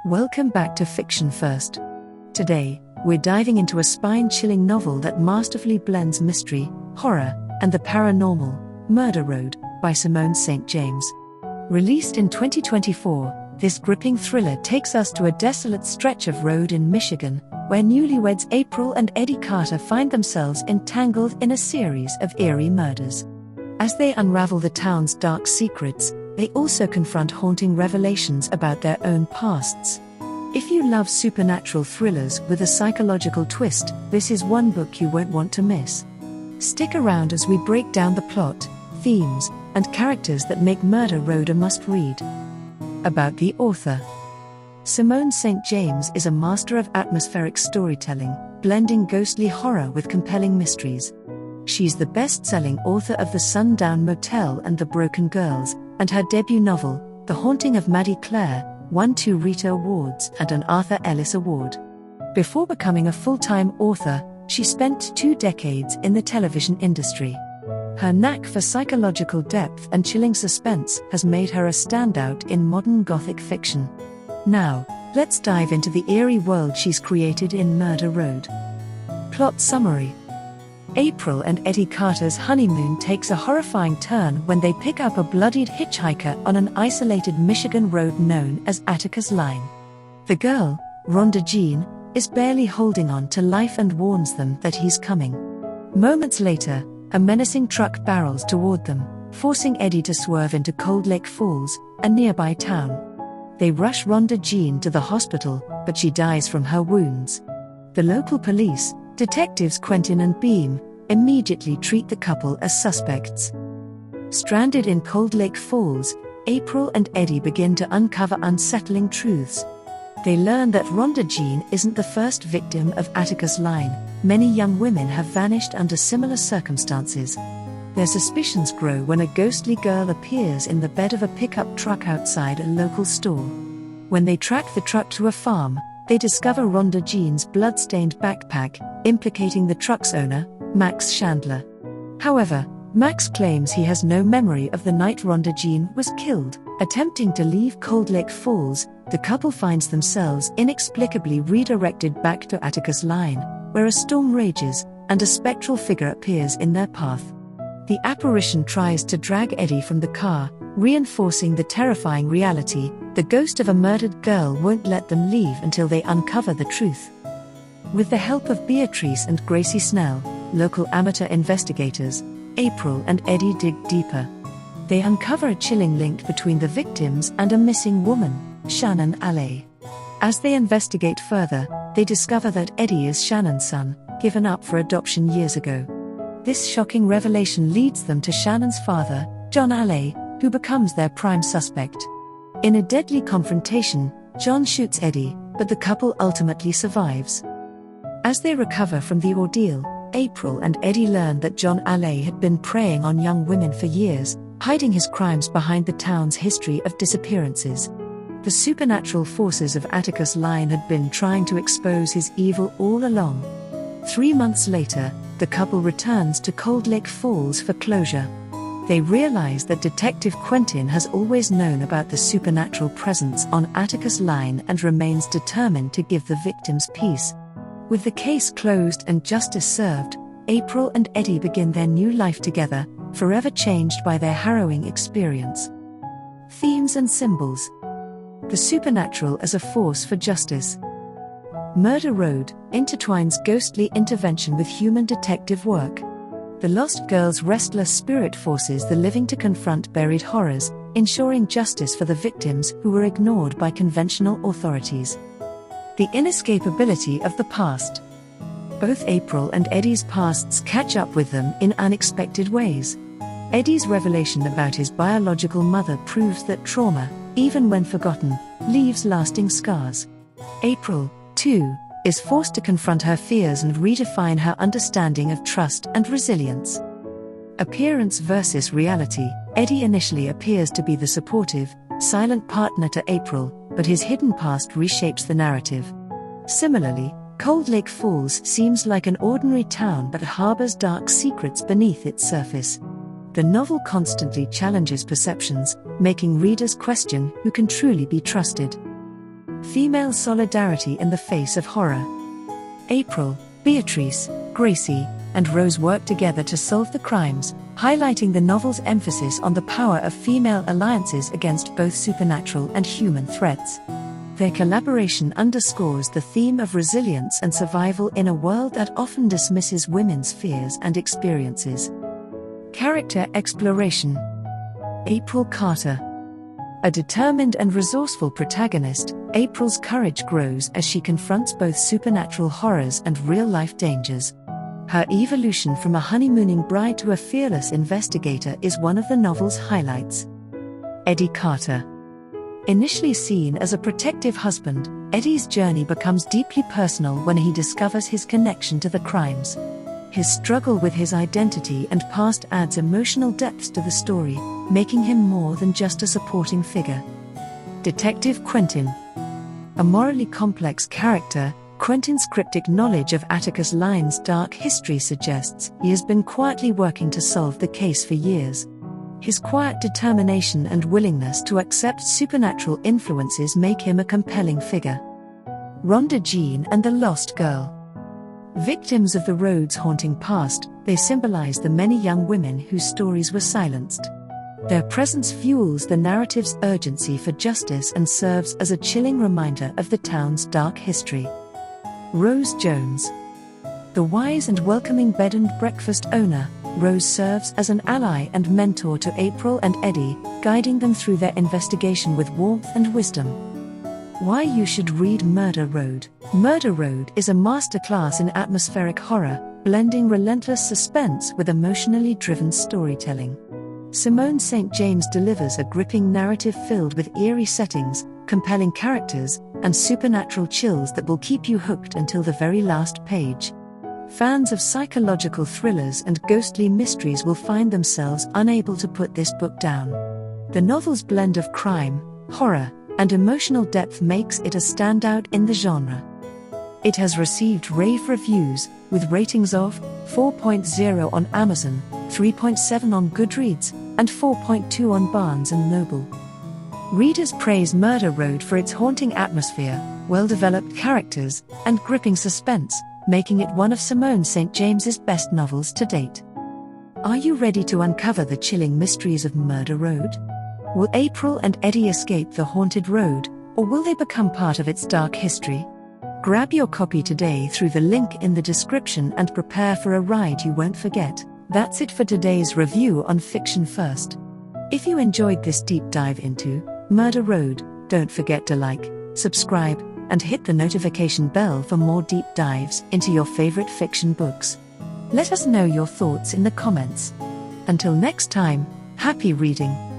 Welcome back to Fiction First. Today, we're diving into a spine-chilling novel that masterfully blends mystery, horror, and the paranormal, Murder Road, by Simone St. James. Released in 2024, this gripping thriller takes us to a desolate stretch of road in Michigan, where newlyweds April and Eddie Carter find themselves entangled in a series of eerie murders. As they unravel the town's dark secrets, they also confront haunting revelations about their own pasts. If you love supernatural thrillers with a psychological twist, this is one book you won't want to miss. Stick around as we break down the plot, themes, and characters that make Murder Road a must-read. About the author. Simone St. James is a master of atmospheric storytelling, blending ghostly horror with compelling mysteries. She's the best-selling author of The Sundown Motel and The Broken Girls, and her debut novel, The Haunting of Maddy Clare, won 2 RITA Awards and an Arthur Ellis Award. Before becoming a full-time author, she spent 2 decades in the television industry. Her knack for psychological depth and chilling suspense has made her a standout in modern gothic fiction. Now, let's dive into the eerie world she's created in Murder Road. Plot summary. April and Eddie Carter's honeymoon takes a horrifying turn when they pick up a bloodied hitchhiker on an isolated Michigan road known as Atticus Line. The girl, Rhonda Jean, is barely holding on to life and warns them that he's coming. Moments later, a menacing truck barrels toward them, forcing Eddie to swerve into Cold Lake Falls, a nearby town. They rush Rhonda Jean to the hospital, but she dies from her wounds. The local police, Detectives Quentin and Beam, immediately treat the couple as suspects. Stranded in Cold Lake Falls, April and Eddie begin to uncover unsettling truths. They learn that Rhonda Jean isn't the first victim of Atticus Line. Many young women have vanished under similar circumstances. Their suspicions grow when a ghostly girl appears in the bed of a pickup truck outside a local store. When they track the truck to a farm, they discover Rhonda Jean's blood-stained backpack, implicating the truck's owner, Max Chandler. However, Max claims he has no memory of the night Rhonda Jean was killed. Attempting to leave Cold Lake Falls, the couple finds themselves inexplicably redirected back to Atticus Line, where a storm rages, and a spectral figure appears in their path. The apparition tries to drag Eddie from the car, reinforcing the terrifying reality: the ghost of a murdered girl won't let them leave until they uncover the truth. With the help of Beatrice and Gracie Snell, local amateur investigators, April and Eddie dig deeper. They uncover a chilling link between the victims and a missing woman, Shannon Alley. As they investigate further, they discover that Eddie is Shannon's son, given up for adoption years ago. This shocking revelation leads them to Shannon's father, John Alley, who becomes their prime suspect. In a deadly confrontation, John shoots Eddie, but the couple ultimately survives. As they recover from the ordeal, April and Eddie learn that John Alley had been preying on young women for years, hiding his crimes behind the town's history of disappearances. The supernatural forces of Atticus Line had been trying to expose his evil all along. 3 months later, the couple returns to Cold Lake Falls for closure. They realize that Detective Quentin has always known about the supernatural presence on Atticus Line and remains determined to give the victims peace. With the case closed and justice served, April and Eddie begin their new life together, forever changed by their harrowing experience. Themes and symbols. The supernatural as a force for justice. Murder Road intertwines ghostly intervention with human detective work. The lost girl's restless spirit forces the living to confront buried horrors, ensuring justice for the victims who were ignored by conventional authorities. The inescapability of the past. Both April and Eddie's pasts catch up with them in unexpected ways. Eddie's revelation about his biological mother proves that trauma, even when forgotten, leaves lasting scars. April, too, is forced to confront her fears and redefine her understanding of trust and resilience. Appearance versus reality. Eddie initially appears to be the supportive, silent partner to April, but his hidden past reshapes the narrative. Similarly, Cold Lake Falls seems like an ordinary town but harbors dark secrets beneath its surface. The novel constantly challenges perceptions, making readers question who can truly be trusted. Female solidarity in the face of horror. April, Beatrice, Gracie, and Rose work together to solve the crimes, highlighting the novel's emphasis on the power of female alliances against both supernatural and human threats. Their collaboration underscores the theme of resilience and survival in a world that often dismisses women's fears and experiences. Character exploration. April Carter. A determined and resourceful protagonist, April's courage grows as she confronts both supernatural horrors and real-life dangers. Her evolution from a honeymooning bride to a fearless investigator is one of the novel's highlights. Eddie Carter. Initially seen as a protective husband, Eddie's journey becomes deeply personal when he discovers his connection to the crimes. His struggle with his identity and past adds emotional depth to the story, making him more than just a supporting figure. Detective Quentin. A morally complex character, Quentin's cryptic knowledge of Atticus Lyne's dark history suggests he has been quietly working to solve the case for years. His quiet determination and willingness to accept supernatural influences make him a compelling figure. Rhonda Jean and the Lost Girl. Victims of the road's haunting past, they symbolize the many young women whose stories were silenced. Their presence fuels the narrative's urgency for justice and serves as a chilling reminder of the town's dark history. Rose Jones. The wise and welcoming bed and breakfast owner, Rose serves as an ally and mentor to April and Eddie, guiding them through their investigation with warmth and wisdom. Why you should read Murder Road. Murder Road is a masterclass in atmospheric horror, blending relentless suspense with emotionally driven storytelling. Simone St. James delivers a gripping narrative filled with eerie settings, compelling characters, and supernatural chills that will keep you hooked until the very last page. Fans of psychological thrillers and ghostly mysteries will find themselves unable to put this book down. The novel's blend of crime, horror, and emotional depth makes it a standout in the genre. It has received rave reviews, with ratings of 4.0 on Amazon, 3.7 on Goodreads, and 4.2 on Barnes & Noble. Readers praise Murder Road for its haunting atmosphere, well-developed characters, and gripping suspense, making it one of Simone St. James's best novels to date. Are you ready to uncover the chilling mysteries of Murder Road? Will April and Eddie escape the haunted road, or will they become part of its dark history? Grab your copy today through the link in the description and prepare for a ride you won't forget. That's it for today's review on Fiction First. If you enjoyed this deep dive into Murder Road, don't forget to like, subscribe, and hit the notification bell for more deep dives into your favorite fiction books. Let us know your thoughts in the comments. Until next time, happy reading.